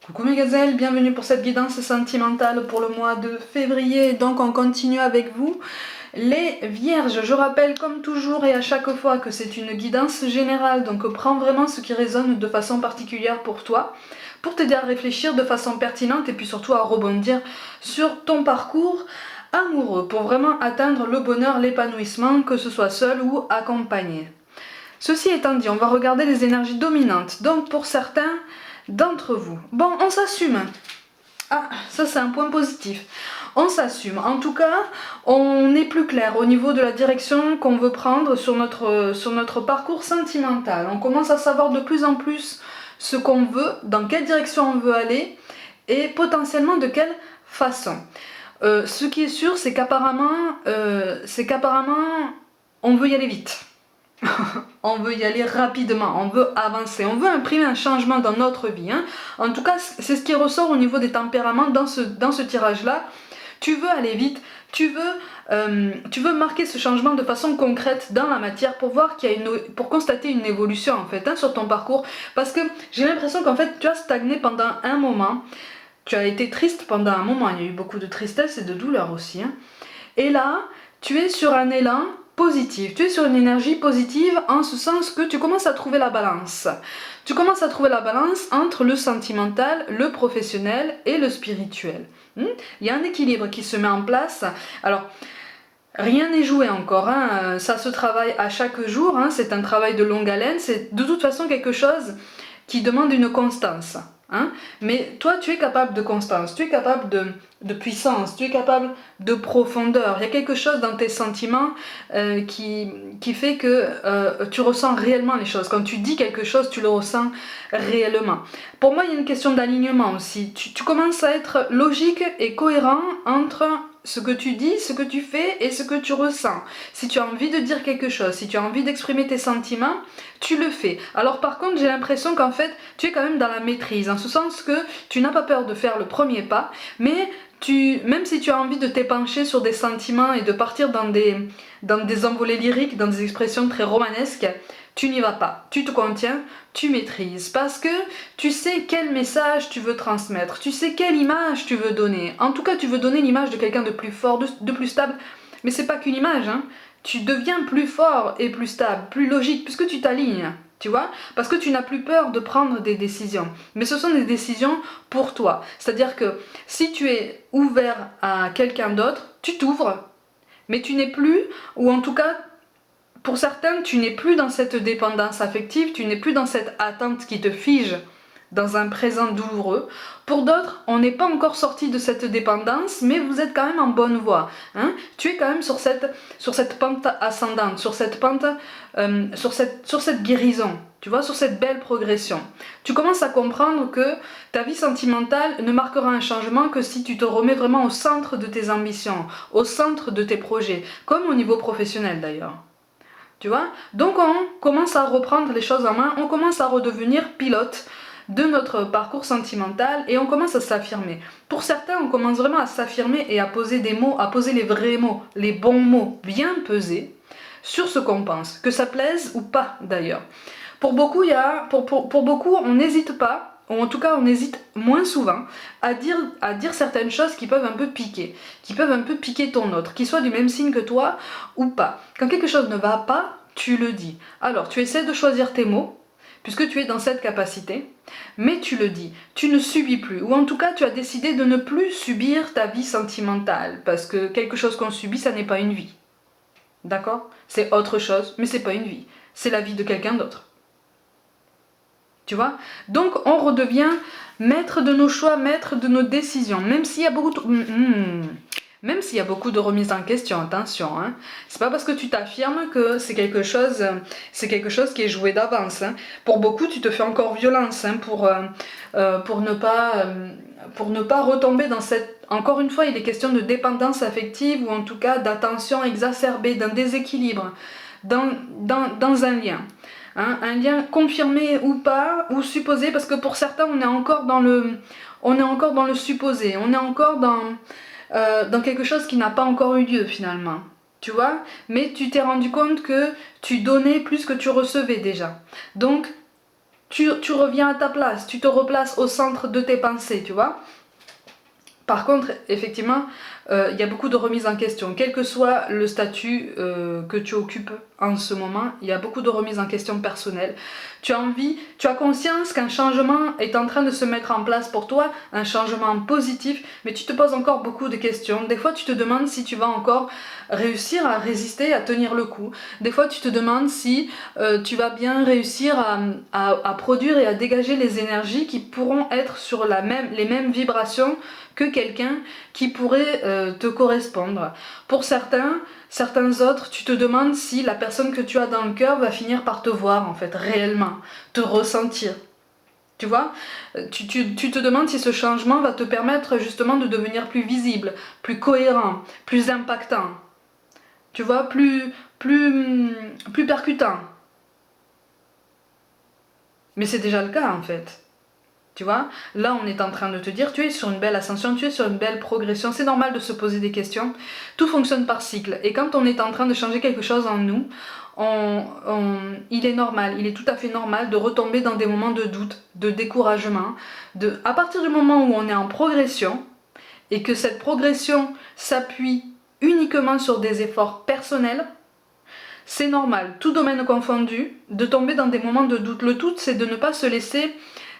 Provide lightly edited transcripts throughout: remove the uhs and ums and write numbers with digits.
Coucou mes gazelles, bienvenue pour cette guidance sentimentale pour le mois de février. Donc on continue avec vous. Les vierges, je rappelle comme toujours et à chaque fois que c'est une guidance générale, donc prends vraiment ce qui résonne de façon particulière pour toi, pour t'aider à réfléchir de façon pertinente et puis surtout à rebondir sur ton parcours amoureux, pour vraiment atteindre le bonheur, l'épanouissement, que ce soit seul ou accompagné. Ceci étant dit, on va regarder les énergies dominantes. Donc pour certains d'entre vous, bon, on s'assume. Ah, ça c'est un point positif. On s'assume. En tout cas, on est plus clair au niveau de la direction qu'on veut prendre sur notre parcours sentimental. On commence à savoir de plus en plus ce qu'on veut, dans quelle direction on veut aller et potentiellement de quelle façon. Ce qui est sûr, c'est qu'apparemment, on veut y aller vite. On veut y aller rapidement, on veut avancer, on veut imprimer un changement dans notre vie. Hein. En tout cas, c'est ce qui ressort au niveau des tempéraments dans ce tirage-là. Tu veux aller vite, tu veux marquer ce changement de façon concrète dans la matière pour voir pour constater une évolution en fait sur ton parcours. Parce que j'ai l'impression qu'en fait tu as stagné pendant un moment, tu as été triste pendant un moment, il y a eu beaucoup de tristesse et de douleur aussi. Hein. Et là, tu es sur un élan positif, tu es sur une énergie positive en ce sens que tu commences à trouver la balance. Tu commences à trouver la balance entre le sentimental, le professionnel et le spirituel. Il y a un équilibre qui se met en place. Alors, rien n'est joué encore, hein. Ça se travaille à chaque jour, hein. C'est un travail de longue haleine, c'est de toute façon quelque chose qui demande une constance. Hein. Mais toi, tu es capable de constance, tu es capable de puissance, tu es capable de profondeur. Il y a quelque chose dans tes sentiments qui fait que tu ressens réellement les choses. Quand tu dis quelque chose, tu le ressens réellement. Pour moi, il y a une question d'alignement aussi. Tu commences à être logique et cohérent entre ce que tu dis, ce que tu fais et ce que tu ressens. Si tu as envie de dire quelque chose, si tu as envie d'exprimer tes sentiments, tu le fais. Alors par contre, j'ai l'impression qu'en fait, tu es quand même dans la maîtrise, en ce sens que tu n'as pas peur de faire le premier pas, mais même si tu as envie de t'épancher sur des sentiments et de partir dans des envolées lyriques, dans des expressions très romanesques, tu n'y vas pas, tu te contiens, tu maîtrises, parce que tu sais quel message tu veux transmettre, tu sais quelle image tu veux donner. En tout cas, tu veux donner l'image de quelqu'un de plus fort, de plus stable, mais c'est pas qu'une image, hein. Tu deviens plus fort et plus stable, plus logique, puisque tu t'alignes, tu vois, parce que tu n'as plus peur de prendre des décisions. Mais ce sont des décisions pour toi. C'est-à-dire que si tu es ouvert à quelqu'un d'autre, tu t'ouvres, mais tu n'es plus, ou en tout cas, pour certains, tu n'es plus dans cette dépendance affective, tu n'es plus dans cette attente qui te fige dans un présent douloureux. Pour d'autres, on n'est pas encore sorti de cette dépendance, mais vous êtes quand même en bonne voie. Hein. Tu es quand même sur cette pente ascendante, sur cette pente, sur cette guérison, tu vois, sur cette belle progression. Tu commences à comprendre que ta vie sentimentale ne marquera un changement que si tu te remets vraiment au centre de tes ambitions, au centre de tes projets, comme au niveau professionnel d'ailleurs. Tu vois? Donc on commence à reprendre les choses en main, on commence à redevenir pilote de notre parcours sentimental et on commence à s'affirmer. Pour certains, on commence vraiment à s'affirmer et à poser des mots, à poser les vrais mots, les bons mots, bien pesés sur ce qu'on pense, que ça plaise ou pas d'ailleurs. Pour beaucoup, pour beaucoup, on n'hésite pas, ou en tout cas on hésite moins souvent, à dire certaines choses qui peuvent un peu piquer ton autre, qui soit du même signe que toi ou pas. Quand quelque chose ne va pas, tu le dis. Alors tu essaies de choisir tes mots, puisque tu es dans cette capacité, mais tu le dis, tu ne subis plus, ou en tout cas tu as décidé de ne plus subir ta vie sentimentale, parce que quelque chose qu'on subit, ça n'est pas une vie. D'accord? C'est autre chose, mais c'est pas une vie. C'est la vie de quelqu'un d'autre. Tu vois? Donc on redevient maître de nos choix, maître de nos décisions, même s'il y a beaucoup de remises en question, attention, hein. C'est pas parce que tu t'affirmes que c'est quelque chose qui est joué d'avance. Hein. Pour beaucoup, tu te fais encore violence hein, pour ne pas retomber dans cette... Encore une fois, il est question de dépendance affective ou en tout cas d'attention exacerbée, d'un déséquilibre dans un lien. Hein, un lien confirmé ou pas, ou supposé, parce que pour certains, on est encore dans le supposé, on est encore dans quelque chose qui n'a pas encore eu lieu finalement, tu vois, mais tu t'es rendu compte que tu donnais plus que tu recevais déjà. Donc, tu reviens à ta place, tu te replaces au centre de tes pensées, tu vois. Par contre, effectivement, il y a beaucoup de remises en question. Quel que soit le statut que tu occupes en ce moment, il y a beaucoup de remises en question personnelles. Tu as conscience qu'un changement est en train de se mettre en place pour toi, un changement positif, mais tu te poses encore beaucoup de questions. Des fois, tu te demandes si tu vas encore réussir à résister, à tenir le coup. Des fois, tu te demandes si tu vas bien réussir à produire et à dégager les énergies qui pourront être sur les mêmes vibrations que quelqu'un qui pourrait te correspondre. Pour certains autres, tu te demandes si la personne que tu as dans le cœur va finir par te voir, en fait, réellement, te ressentir. Tu vois, tu te demandes si ce changement va te permettre justement de devenir plus visible, plus cohérent, plus impactant. Tu vois, plus percutant. Mais c'est déjà le cas, en fait. Tu vois, là on est en train de te dire, tu es sur une belle ascension, tu es sur une belle progression, c'est normal de se poser des questions. Tout fonctionne par cycle. Et quand on est en train de changer quelque chose en nous, il est normal, il est tout à fait normal de retomber dans des moments de doute, de découragement. À partir du moment où on est en progression, et que cette progression s'appuie uniquement sur des efforts personnels, c'est normal, tout domaine confondu, de tomber dans des moments de doute. Le tout, c'est de ne pas se laisser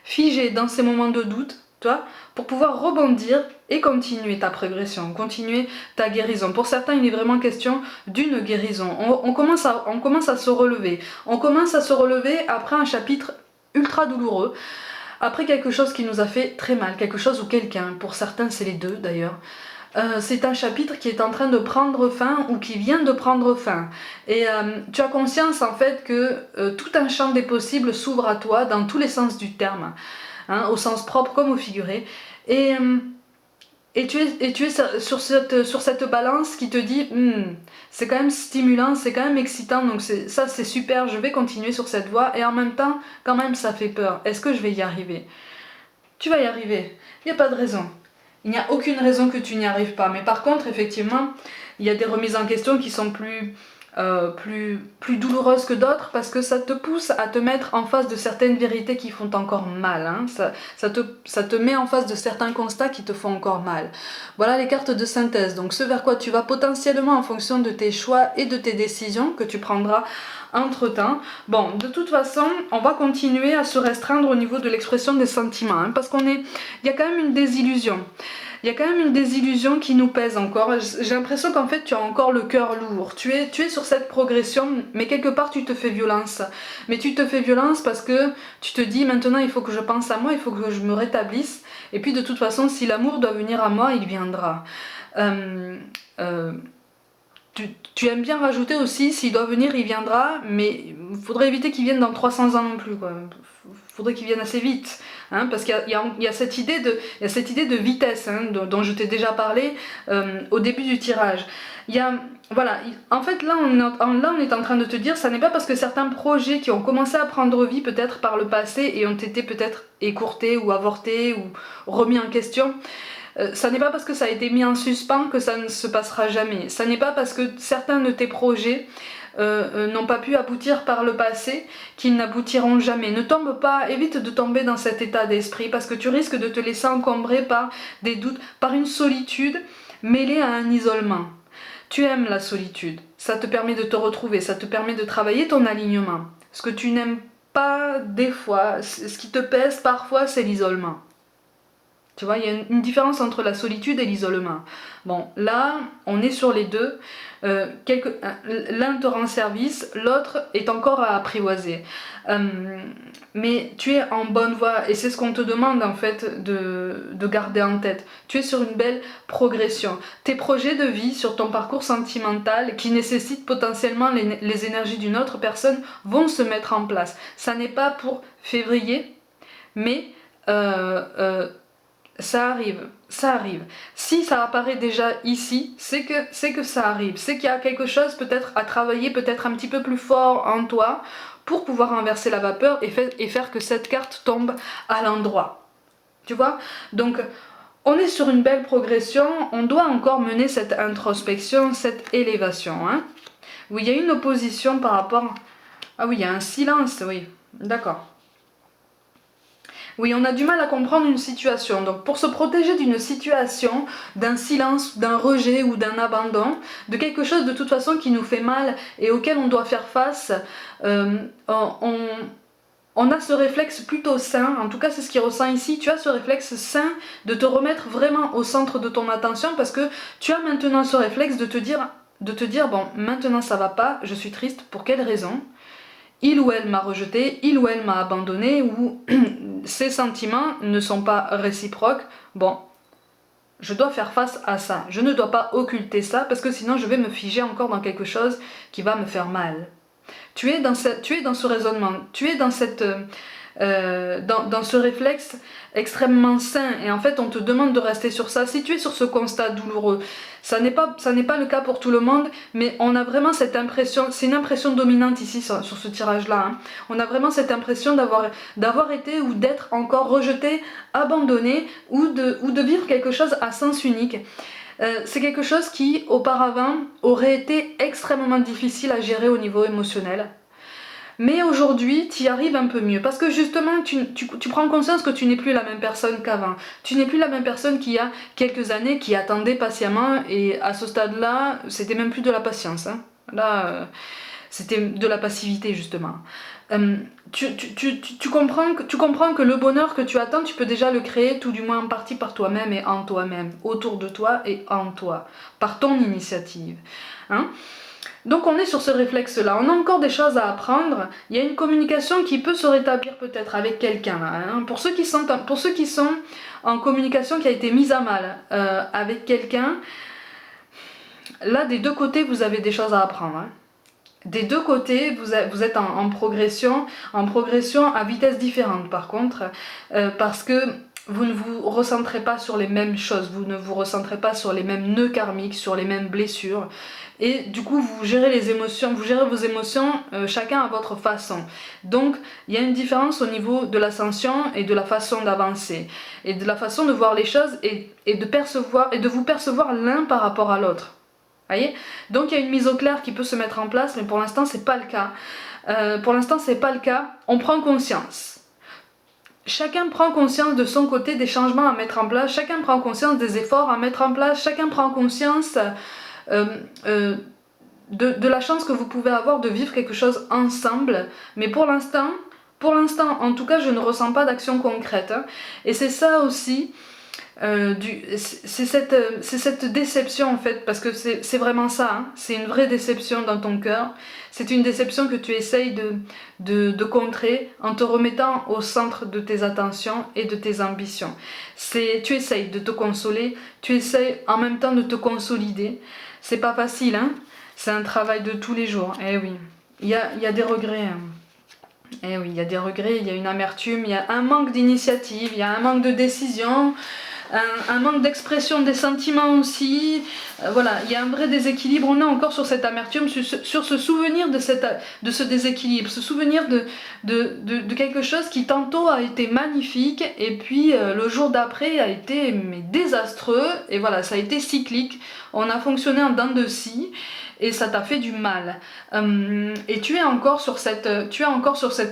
figer dans ces moments de doute, toi, pour pouvoir rebondir et continuer ta progression, continuer ta guérison. Pour certains, il est vraiment question d'une guérison. On commence à se relever. On commence à se relever après un chapitre ultra douloureux, après quelque chose qui nous a fait très mal, quelque chose ou quelqu'un. Pour certains, c'est les deux d'ailleurs. C'est un chapitre qui est en train de prendre fin ou qui vient de prendre fin. Et tu as conscience en fait que tout un champ des possibles s'ouvre à toi dans tous les sens du terme, hein, au sens propre comme au figuré. Et tu es sur cette balance qui te dit c'est quand même stimulant, c'est quand même excitant, donc ça c'est super, je vais continuer sur cette voie, et en même temps, quand même ça fait peur. Est-ce que je vais y arriver? Tu vas y arriver, il n'y a pas de raison. Il n'y a aucune raison que tu n'y arrives pas. Mais par contre, effectivement, il y a des remises en question qui sont plus douloureuses que d'autres parce que ça te pousse à te mettre en face de certaines vérités qui font encore mal. Hein. Ça te met en face de certains constats qui te font encore mal. Voilà les cartes de synthèse. Donc ce vers quoi tu vas potentiellement en fonction de tes choix et de tes décisions que tu prendras entre-temps. Bon, de toute façon, on va continuer à se restreindre au niveau de l'expression des sentiments, hein, parce il y a quand même une désillusion. Il y a quand même une désillusion qui nous pèse encore. J'ai l'impression qu'en fait tu as encore le cœur lourd. Tu es sur cette progression, mais quelque part tu te fais violence. Mais tu te fais violence parce que tu te dis maintenant il faut que je pense à moi, il faut que je me rétablisse. Et puis de toute façon, si l'amour doit venir à moi, il viendra. Tu aimes bien rajouter aussi, s'il doit venir, il viendra, mais il faudrait éviter qu'il vienne dans 300 ans non plus, quoi. Faudrait qu'il vienne assez vite, hein, parce qu'il y a cette idée de vitesse, hein, dont je t'ai déjà parlé au début du tirage. Voilà, en fait là on est en train de te dire, ça n'est pas parce que certains projets qui ont commencé à prendre vie peut-être par le passé et ont été peut-être écourtés ou avortés ou remis en question, ça n'est pas parce que ça a été mis en suspens que ça ne se passera jamais. Ça n'est pas parce que certains de tes projets n'ont pas pu aboutir par le passé qu'ils n'aboutiront jamais. Ne tombe pas, évite de tomber dans cet état d'esprit parce que tu risques de te laisser encombrer par des doutes, par une solitude mêlée à un isolement. Tu aimes la solitude, ça te permet de te retrouver, ça te permet de travailler ton alignement. Ce que tu n'aimes pas des fois, ce qui te pèse parfois, c'est l'isolement. Tu vois, il y a une différence entre la solitude et l'isolement. Bon, là, on est sur les deux. L'un te rend service, l'autre est encore à apprivoiser. Mais tu es en bonne voie et c'est ce qu'on te demande en fait de garder en tête. Tu es sur une belle progression. Tes projets de vie sur ton parcours sentimental qui nécessitent potentiellement les énergies d'une autre personne vont se mettre en place. Ça n'est pas pour février, mais ça arrive, ça arrive. Si ça apparaît déjà ici, c'est que ça arrive. C'est qu'il y a quelque chose peut-être à travailler, peut-être un petit peu plus fort en toi pour pouvoir renverser la vapeur et faire que cette carte tombe à l'endroit. Tu vois? Donc, on est sur une belle progression. On doit encore mener cette introspection, cette élévation. Hein? Oui, il y a une opposition par rapport... Ah oui, il y a un silence, oui. D'accord. Oui, on a du mal à comprendre une situation. Donc pour se protéger d'une situation, d'un silence, d'un rejet ou d'un abandon, de quelque chose de toute façon qui nous fait mal et auquel on doit faire face, euh, on, on a ce réflexe plutôt sain, en tout cas c'est ce qui ressent ici, tu as ce réflexe sain de te remettre vraiment au centre de ton attention parce que tu as maintenant ce réflexe de te dire bon, maintenant ça va pas, je suis triste, pour quelle raison? Il ou elle m'a rejeté, il ou elle m'a abandonné, ou ces sentiments ne sont pas réciproques. Bon, je dois faire face à ça. Je ne dois pas occulter ça parce que sinon je vais me figer encore dans quelque chose qui va me faire mal. Tu es dans ce raisonnement, tu es dans dans ce réflexe extrêmement sain et en fait on te demande de rester sur ça. Si tu es sur ce constat douloureux, ça n'est pas le cas pour tout le monde, mais on a vraiment cette impression, c'est une impression dominante ici sur ce tirage-là. Hein. On a vraiment cette impression d'avoir été ou d'être encore rejeté, abandonné ou de vivre quelque chose à sens unique. C'est quelque chose qui, auparavant, aurait été extrêmement difficile à gérer au niveau émotionnel. Mais aujourd'hui, tu y arrives un peu mieux. Parce que justement, tu prends conscience que tu n'es plus la même personne qu'avant. Tu n'es plus la même personne qu'il y a quelques années qui attendait patiemment. Et à ce stade-là, c'était même plus de la patience. Hein. Là, c'était de la passivité, justement. Tu comprends que le bonheur que tu attends, tu peux déjà le créer, tout du moins en partie par toi-même et en toi-même. Autour de toi et en toi. Par ton initiative. Hein. Donc on est sur ce réflexe-là, on a encore des choses à apprendre, il y a une communication qui peut se rétablir peut-être avec quelqu'un. Hein. Pour ceux qui sont en communication qui a été mise à mal avec quelqu'un, là des deux côtés vous avez des choses à apprendre. Hein. Des deux côtés vous êtes en progression à vitesse différente par contre, parce que vous ne vous recentrez pas sur les mêmes choses, vous ne vous recentrez pas sur les mêmes nœuds karmiques, sur les mêmes blessures. Et du coup, vous gérez vos émotions chacun à votre façon. Donc, il y a une différence au niveau de l'ascension et de la façon d'avancer. Et de la façon de voir les choses et de vous percevoir l'un par rapport à l'autre. Voyez ? Donc, il y a une mise au clair qui peut se mettre en place, mais pour l'instant, c'est pas le cas. On prend conscience. Chacun prend conscience de son côté des changements à mettre en place, chacun prend conscience des efforts à mettre en place, chacun prend conscience de la chance que vous pouvez avoir de vivre quelque chose ensemble. Mais pour l'instant, en tout cas, je ne ressens pas d'action concrète. Hein. Et c'est ça aussi, c'est cette déception en fait, parce que c'est vraiment ça, hein. C'est une vraie déception dans ton cœur. C'est une déception que tu essayes de contrer en te remettant au centre de tes attentions et de tes ambitions. Tu essayes de te consoler, tu essayes en même temps de te consolider. C'est pas facile, hein. C'est un travail de tous les jours. Eh oui, il y a des regrets. Hein. Eh oui, il y a des regrets, il y a une amertume, il y a un manque d'initiative, il y a un manque de décision, un manque d'expression des sentiments aussi. Voilà, il y a un vrai déséquilibre. On est encore sur cette amertume, sur ce souvenir de ce déséquilibre, ce souvenir de quelque chose qui tantôt a été magnifique et puis le jour d'après a été désastreux. Et voilà, ça a été cyclique. On a fonctionné en dents de scie. Et ça t'a fait du mal. Et tu es encore sur cette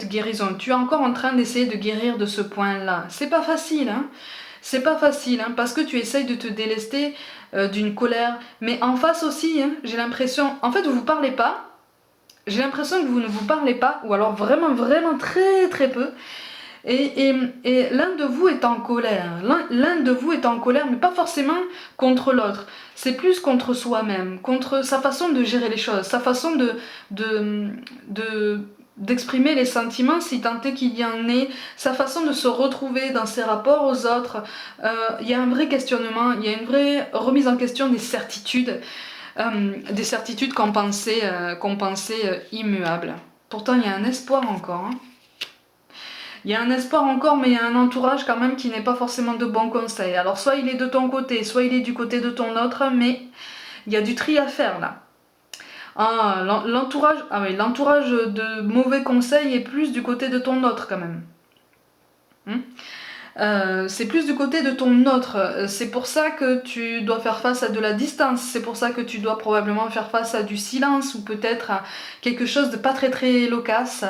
guérison. Tu es encore en train d'essayer de guérir de ce point-là. C'est pas facile, hein. C'est pas facile, hein, parce que tu essayes de te délester d'une colère. Mais en face aussi, hein, j'ai l'impression... En fait, vous vous parlez pas. J'ai l'impression que vous ne vous parlez pas. Ou alors vraiment, vraiment très très peu. Et l'un de vous est en colère. L'un de vous est en colère, mais pas forcément contre l'autre. C'est plus contre soi-même, contre sa façon de gérer les choses, sa façon d'exprimer les sentiments si tant est qu'il y en ait, sa façon de se retrouver dans ses rapports aux autres. Il y a un vrai questionnement, il y a une vraie remise en question des certitudes qu'on pensait immuables. Pourtant, il y a un espoir encore. Hein. Il y a un espoir encore, mais il y a un entourage quand même qui n'est pas forcément de bons conseils. Alors soit il est de ton côté, soit il est du côté de ton autre, mais il y a du tri à faire là. Ah, l'entourage de mauvais conseils est plus du côté de ton autre quand même. C'est plus du côté de ton autre. C'est pour ça que tu dois faire face à de la distance. C'est pour ça que tu dois probablement faire face à du silence ou peut-être à quelque chose de pas très très loquace.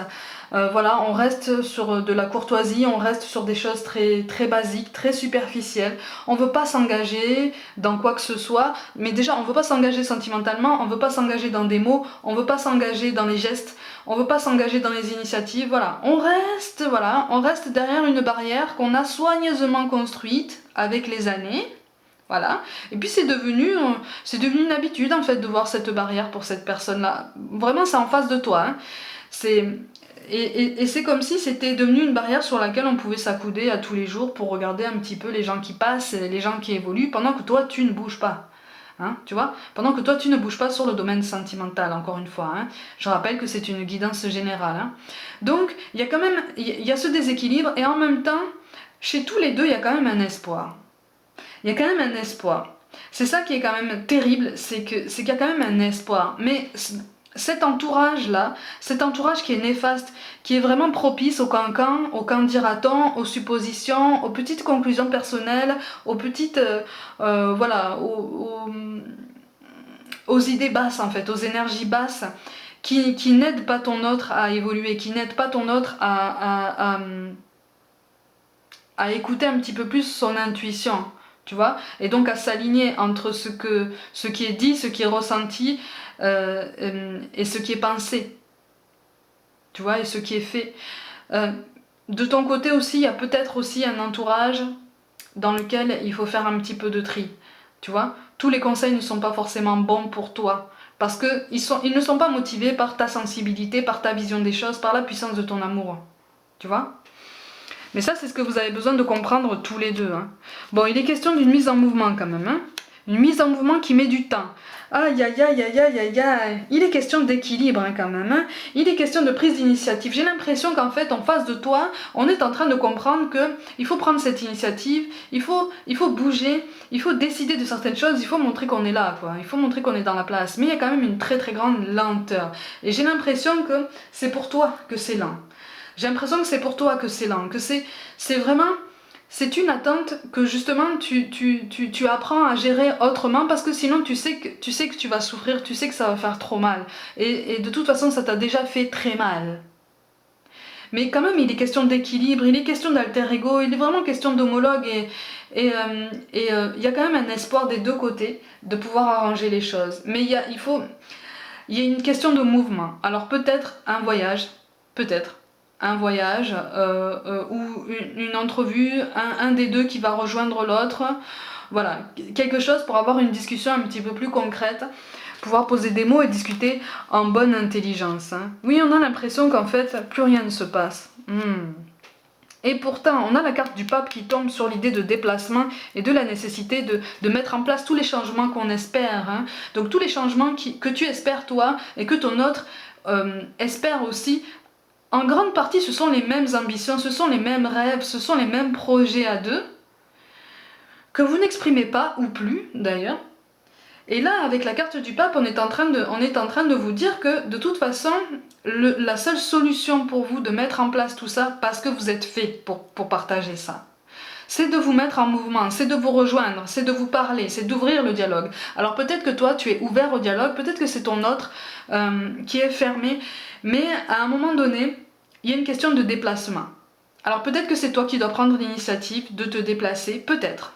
Voilà, on reste sur de la courtoisie, on reste sur des choses très, très basiques, très superficielles. On veut pas s'engager dans quoi que ce soit, mais déjà on veut pas s'engager sentimentalement, on veut pas s'engager dans des mots, on veut pas s'engager dans les gestes, on veut pas s'engager dans les initiatives, voilà. On reste derrière une barrière qu'on a soigneusement construite avec les années. Voilà. Et puis c'est devenu une habitude en fait de voir cette barrière pour cette personne-là. Vraiment, c'est en face de toi. Hein. Et c'est comme si c'était devenu une barrière sur laquelle on pouvait s'accouder à tous les jours pour regarder un petit peu les gens qui passent, les gens qui évoluent, pendant que toi tu ne bouges pas. Hein, tu vois, pendant que toi tu ne bouges pas sur le domaine sentimental, encore une fois. Hein. Je rappelle que c'est une guidance générale. Hein. Donc il y a quand même ce déséquilibre et en même temps, chez tous les deux, il y a quand même un espoir. Il y a quand même un espoir. C'est ça qui est quand même terrible, c'est qu'il y a quand même un espoir. Mais cet entourage-là, cet entourage qui est néfaste, qui est vraiment propice au cancan, au candidaton, aux suppositions, aux petites conclusions personnelles, aux petites, voilà, aux idées basses en fait, aux énergies basses, qui n'aident pas ton autre à évoluer, qui n'aident pas ton autre à écouter un petit peu plus son intuition. Tu vois, et donc à s'aligner entre ce qui est dit, ce qui est ressenti et ce qui est pensé, tu vois, et ce qui est fait. De ton côté aussi, il y a peut-être aussi un entourage dans lequel il faut faire un petit peu de tri, tu vois. Tous les conseils ne sont pas forcément bons pour toi, parce qu'ils ne sont pas motivés par ta sensibilité, par ta vision des choses, par la puissance de ton amour, tu vois. Mais ça, c'est ce que vous avez besoin de comprendre tous les deux. Hein. Bon, il est question d'une mise en mouvement quand même. Hein. Une mise en mouvement qui met du temps. Aïe, aïe, aïe, aïe, aïe, aïe, aïe. Il est question d'équilibre hein, quand même. Hein. Il est question de prise d'initiative. J'ai l'impression qu'en fait, en face de toi, on est en train de comprendre qu'il faut prendre cette initiative, il faut bouger, il faut décider de certaines choses, il faut montrer qu'on est là, quoi. Il faut montrer qu'on est dans la place. Mais il y a quand même une très très grande lenteur. Et j'ai l'impression que c'est pour toi que c'est lent. J'ai l'impression que c'est pour toi que c'est lent, que c'est vraiment, c'est une attente que justement tu apprends à gérer autrement parce que sinon tu sais que tu vas souffrir, tu sais que ça va faire trop mal. Et de toute façon ça t'a déjà fait très mal. Mais quand même il est question d'équilibre, il est question d'alter ego, il est vraiment question d'homologue il y a quand même un espoir des deux côtés de pouvoir arranger les choses. Mais il y a une question de mouvement. Alors peut-être un voyage, peut-être. Un voyage ou une entrevue, un des deux qui va rejoindre l'autre. Voilà, quelque chose pour avoir une discussion un petit peu plus concrète, pouvoir poser des mots et discuter en bonne intelligence. Hein. Oui, on a l'impression qu'en fait, plus rien ne se passe. Et pourtant, on a la carte du pape qui tombe sur l'idée de déplacement et de la nécessité de mettre en place tous les changements qu'on espère. Hein. Donc tous les changements que tu espères toi et que ton autre espère aussi. En grande partie, ce sont les mêmes ambitions, ce sont les mêmes rêves, ce sont les mêmes projets à deux, que vous n'exprimez pas, ou plus d'ailleurs. Et là, avec la carte du pape, on est en train de vous dire que, de toute façon, la seule solution pour vous de mettre en place tout ça, parce que vous êtes fait pour partager ça, c'est de vous mettre en mouvement, c'est de vous rejoindre, c'est de vous parler, c'est d'ouvrir le dialogue. Alors peut-être que toi, tu es ouvert au dialogue, peut-être que c'est ton autre qui est fermé, mais à un moment donné, il y a une question de déplacement. Alors peut-être que c'est toi qui dois prendre l'initiative de te déplacer, peut-être.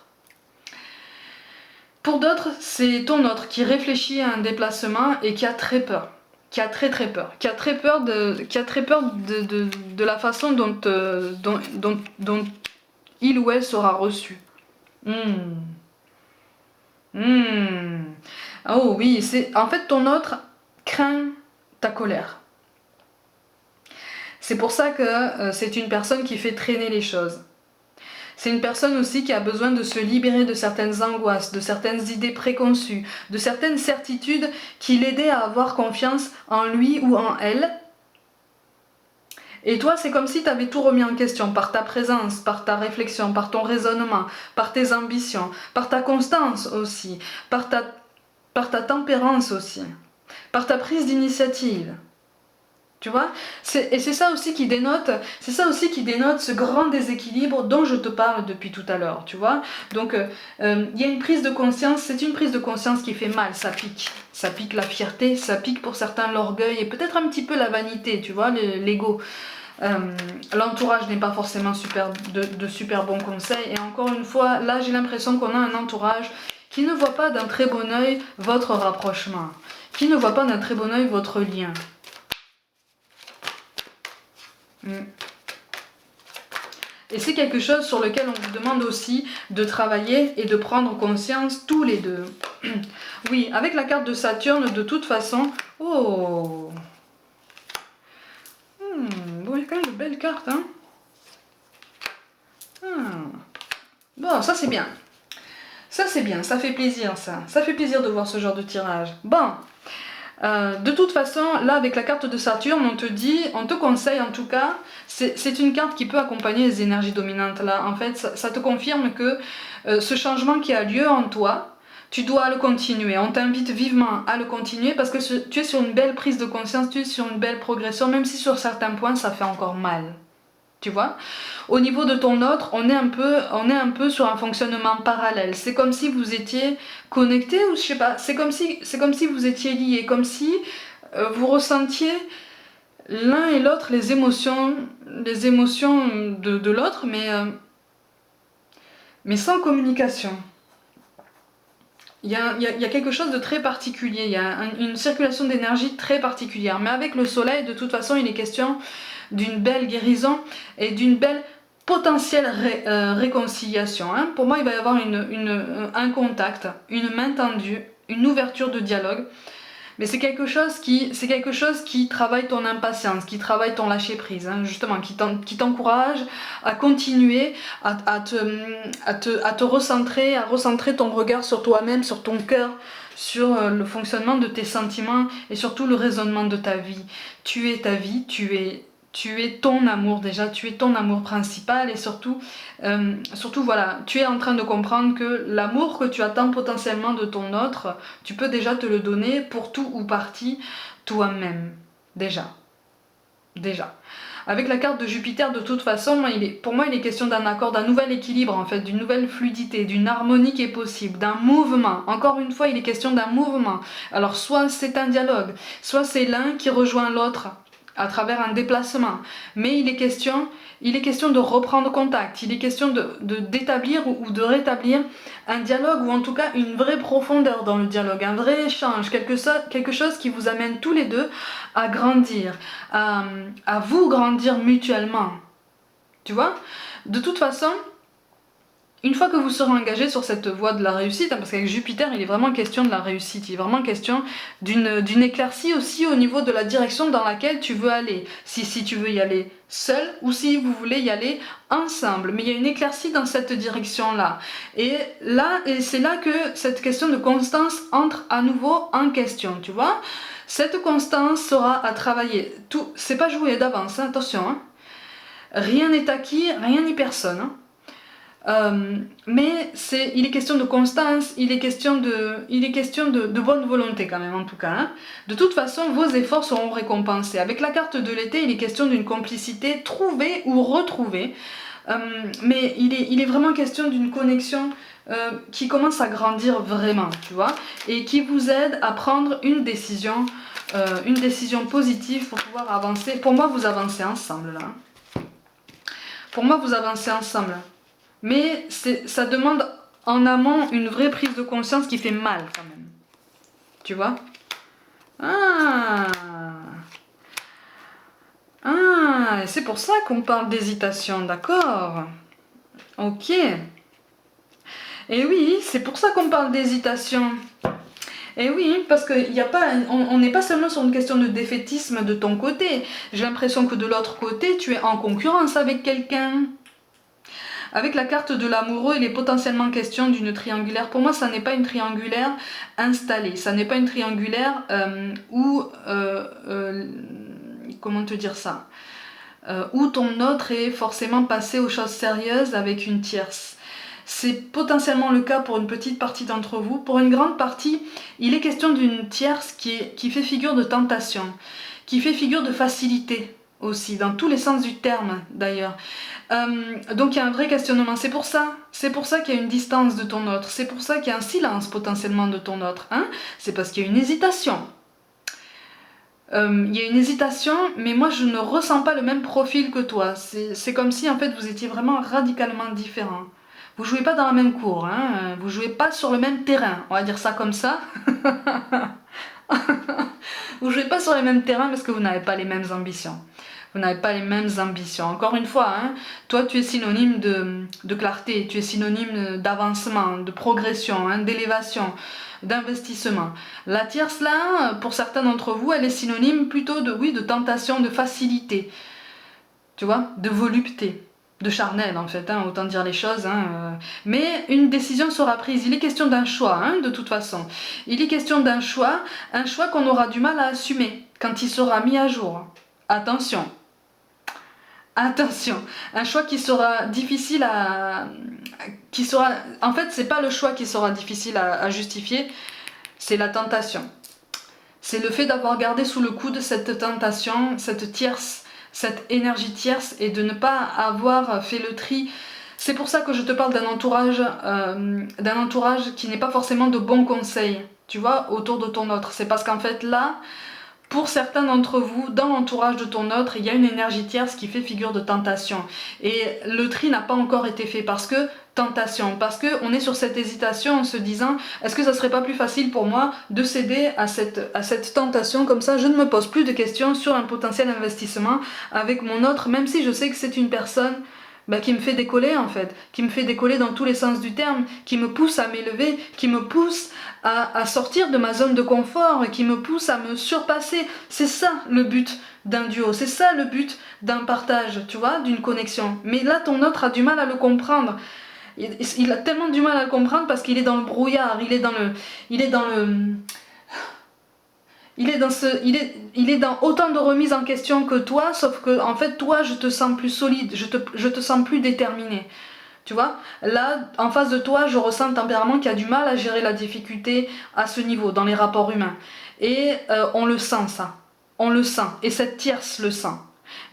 Pour d'autres, c'est ton autre qui réfléchit à un déplacement et qui a très peur. Qui a très très peur. Qui a très peur de la façon dont il ou elle sera reçu. Oh oui, en fait ton autre craint ta colère. C'est pour ça que c'est une personne qui fait traîner les choses. C'est une personne aussi qui a besoin de se libérer de certaines angoisses, de certaines idées préconçues, de certaines certitudes qui l'aidaient à avoir confiance en lui ou en elle. Et toi, c'est comme si tu avais tout remis en question par ta présence, par ta réflexion, par ton raisonnement, par tes ambitions, par ta constance aussi, par ta tempérance aussi, par ta prise d'initiative. Tu vois, et c'est ça aussi qui dénote ce grand déséquilibre dont je te parle depuis tout à l'heure, tu vois. Donc il y a une prise de conscience, c'est une prise de conscience qui fait mal, ça pique la fierté, ça pique pour certains l'orgueil et peut-être un petit peu la vanité, tu vois, l'ego. L'entourage n'est pas forcément de super bons conseils. Et encore une fois, là j'ai l'impression qu'on a un entourage qui ne voit pas d'un très bon œil votre rapprochement, qui ne voit pas d'un très bon œil votre lien. Et c'est quelque chose sur lequel on vous demande aussi de travailler et de prendre conscience tous les deux. Oui, avec la carte de Saturne, de toute façon... Oh, bon, il y a quand même de belles cartes, hein. Bon, ça c'est bien. Ça c'est bien, ça fait plaisir ça. Ça fait plaisir de voir ce genre de tirage. Bon, de toute façon, là avec la carte de Saturne, on te dit, on te conseille en tout cas, c'est une carte qui peut accompagner les énergies dominantes là. En fait, ça te confirme que ce changement qui a lieu en toi, tu dois le continuer. On t'invite vivement à le continuer parce que tu es sur une belle prise de conscience, tu es sur une belle progression, même si sur certains points ça fait encore mal. Tu vois, au niveau de ton autre, on est un peu sur un fonctionnement parallèle. C'est comme si vous étiez connectés, ou je sais pas, c'est comme si vous étiez liés, comme si vous ressentiez l'un et l'autre les émotions de l'autre, mais sans communication. Il y a quelque chose de très particulier, il y a une circulation d'énergie très particulière. Mais avec le soleil, de toute façon, il est question d'une belle guérison et d'une belle potentielle réconciliation. Hein. Pour moi, il va y avoir un contact, une main tendue, une ouverture de dialogue. Mais c'est quelque chose qui travaille ton impatience, qui travaille ton lâcher prise, hein, justement, qui t'encourage à continuer, à te recentrer, à recentrer ton regard sur toi-même, sur ton cœur, sur le fonctionnement de tes sentiments et surtout le raisonnement de ta vie. Tu es ta vie, tu es ton amour déjà, tu es ton amour principal et surtout voilà, tu es en train de comprendre que l'amour que tu attends potentiellement de ton autre, tu peux déjà te le donner pour tout ou partie toi-même, déjà. Avec la carte de Jupiter, de toute façon, pour moi il est question d'un accord, d'un nouvel équilibre en fait, d'une nouvelle fluidité, d'une harmonie qui est possible, d'un mouvement. Encore une fois, il est question d'un mouvement. Alors soit c'est un dialogue, soit c'est l'un qui rejoint l'autre à travers un déplacement. Mais il est question de reprendre contact, il est question d'établir ou de rétablir un dialogue ou en tout cas une vraie profondeur dans le dialogue, un vrai échange, quelque chose qui vous amène tous les deux à grandir, à vous grandir mutuellement. Tu vois ? De toute façon, une fois que vous serez engagé sur cette voie de la réussite, hein, parce qu'avec Jupiter, il est vraiment question de la réussite, il est vraiment question d'une éclaircie aussi au niveau de la direction dans laquelle tu veux aller. Si tu veux y aller seul ou si vous voulez y aller ensemble. Mais il y a une éclaircie dans cette direction-là. Et c'est là que cette question de constance entre à nouveau en question, tu vois. Cette constance sera à travailler. Tout, c'est pas joué d'avance, hein, attention. Hein. Rien n'est acquis, rien ni personne. Hein. Mais il est question de constance, il est question de bonne volonté quand même en tout cas. Hein. De toute façon, vos efforts seront récompensés. Avec la carte de l'été, il est question d'une complicité trouvée ou retrouvée. Mais il est vraiment question d'une connexion qui commence à grandir vraiment, tu vois, et qui vous aide à prendre une décision positive pour pouvoir avancer. Pour moi, vous avancez ensemble là. Pour moi, vous avancez ensemble. Mais ça demande en amont une vraie prise de conscience qui fait mal quand même. Tu vois ? Ah, c'est pour ça qu'on parle d'hésitation, d'accord ? Ok. Et oui, c'est pour ça qu'on parle d'hésitation. Et oui, parce qu'on n'est pas seulement sur une question de défaitisme de ton côté. J'ai l'impression que de l'autre côté, tu es en concurrence avec quelqu'un. Avec la carte de l'amoureux, il est potentiellement question d'une triangulaire. Pour moi, ça n'est pas une triangulaire installée. Ça n'est pas une triangulaire comment te dire ça, où ton autre est forcément passé aux choses sérieuses avec une tierce. C'est potentiellement le cas pour une petite partie d'entre vous. Pour une grande partie, il est question d'une tierce qui fait figure de tentation, qui fait figure de facilité aussi, dans tous les sens du terme d'ailleurs. Donc il y a un vrai questionnement, c'est pour ça qu'il y a une distance de ton autre, c'est pour ça qu'il y a un silence potentiellement de ton autre, hein, c'est parce qu'il y a une hésitation. il y a une hésitation, mais moi je ne ressens pas le même profil que toi. C'est comme si en fait vous étiez vraiment radicalement différents. Vous jouez pas dans la même cour, hein, vous jouez pas sur le même terrain, on va dire ça comme ça. Vous jouez pas sur les mêmes terrains parce que vous n'avez pas les mêmes ambitions. Vous n'avez pas les mêmes ambitions. Encore une fois, hein, toi tu es synonyme de clarté, tu es synonyme d'avancement, de progression, hein, d'élévation, d'investissement. La tierce là, pour certains d'entre vous, elle est synonyme plutôt de, oui, de tentation, de facilité, tu vois, de volupté. De charnel en fait, hein, autant dire les choses. Hein. Mais une décision sera prise. Il est question d'un choix, hein, de toute façon. Il est question d'un choix qu'on aura du mal à assumer quand il sera mis à jour. Attention, attention, un choix qui sera difficile à... En fait, c'est pas le choix qui sera difficile à justifier, c'est la tentation. C'est le fait d'avoir gardé sous le coude cette tentation, cette tierce, cette énergie tierce et de ne pas avoir fait le tri. C'est pour ça que je te parle d'un entourage qui n'est pas forcément de bons conseils, tu vois, autour de ton autre. C'est parce qu'en fait là, pour certains d'entre vous, dans l'entourage de ton autre, il y a une énergie tierce qui fait figure de tentation. Et le tri n'a pas encore été fait parce que tentation, parce qu'on est sur cette hésitation en se disant est-ce que ça serait pas plus facile pour moi de céder à cette tentation, comme ça je ne me pose plus de questions sur un potentiel investissement avec mon autre, même si je sais que c'est une personne qui me fait décoller en fait, qui me fait décoller dans tous les sens du terme, qui me pousse à m'élever, qui me pousse à sortir de ma zone de confort, qui me pousse à me surpasser. C'est ça le but d'un duo, c'est ça le but d'un partage, tu vois, d'une connexion. Mais là, ton autre a du mal à le comprendre. Il a tellement du mal à le comprendre parce qu'il est dans le brouillard, il est dans autant de remises en question que toi, sauf que en fait toi je te sens plus solide, je te sens plus déterminé. Tu vois, là en face de toi je ressens un tempérament qui a du mal à gérer la difficulté à ce niveau dans les rapports humains. Et on le sent ça, on le sent, et cette tierce le sent.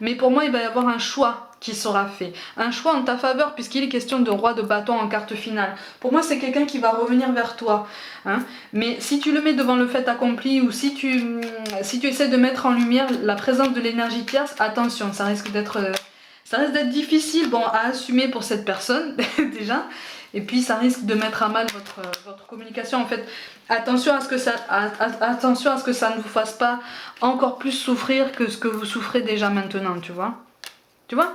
Mais pour moi il va y avoir un choix qui sera fait. Un choix en ta faveur puisqu'il est question de roi de bâton en carte finale. Pour moi c'est quelqu'un qui va revenir vers toi. Hein. Mais si tu le mets devant le fait accompli ou si tu essaies de mettre en lumière la présence de l'énergie tierce, attention, ça risque d'être difficile à assumer pour cette personne déjà. Et puis ça risque de mettre à mal votre communication. En fait, attention à ce que ça ne vous fasse pas encore plus souffrir que ce que vous souffrez déjà maintenant, tu vois. Tu vois ?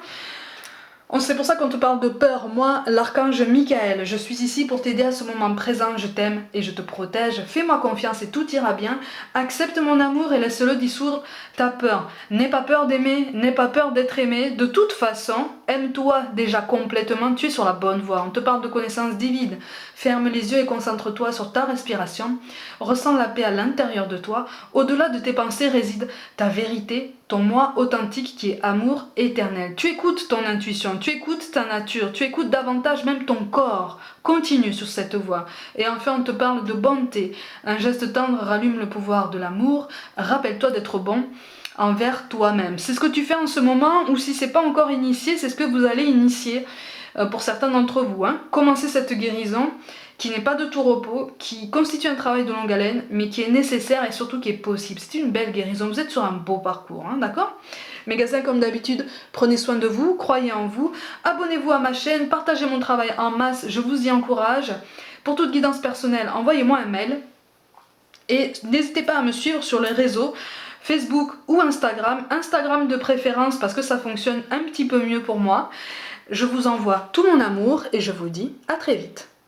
C'est pour ça qu'on te parle de peur. Moi, l'archange Michael, je suis ici pour t'aider à ce moment présent. Je t'aime et je te protège. Fais-moi confiance et tout ira bien. Accepte mon amour et laisse-le dissoudre ta peur. N'aie pas peur d'aimer, n'aie pas peur d'être aimé. De toute façon, aime-toi déjà complètement. Tu es sur la bonne voie. On te parle de connaissances divines. Ferme les yeux et concentre-toi sur ta respiration. Ressens la paix à l'intérieur de toi. Au-delà de tes pensées réside ta vérité, ton moi authentique qui est amour éternel. Tu écoutes ton intuition, tu écoutes ta nature, tu écoutes davantage même ton corps. Continue sur cette voie. Et enfin, on te parle de bonté. Un geste tendre rallume le pouvoir de l'amour. Rappelle-toi d'être bon envers toi-même. C'est ce que tu fais en ce moment, ou si c'est pas encore initié, c'est ce que vous allez initier pour certains d'entre vous. Hein. Commencez cette guérison qui n'est pas de tout repos, qui constitue un travail de longue haleine, mais qui est nécessaire et surtout qui est possible. C'est une belle guérison, vous êtes sur un beau parcours, hein, d'accord ? Mes gazelles, comme d'habitude, prenez soin de vous, croyez en vous, abonnez-vous à ma chaîne, partagez mon travail en masse, je vous y encourage. Pour toute guidance personnelle, envoyez-moi un mail et n'hésitez pas à me suivre sur les réseaux, Facebook ou Instagram, Instagram de préférence parce que ça fonctionne un petit peu mieux pour moi. Je vous envoie tout mon amour et je vous dis à très vite.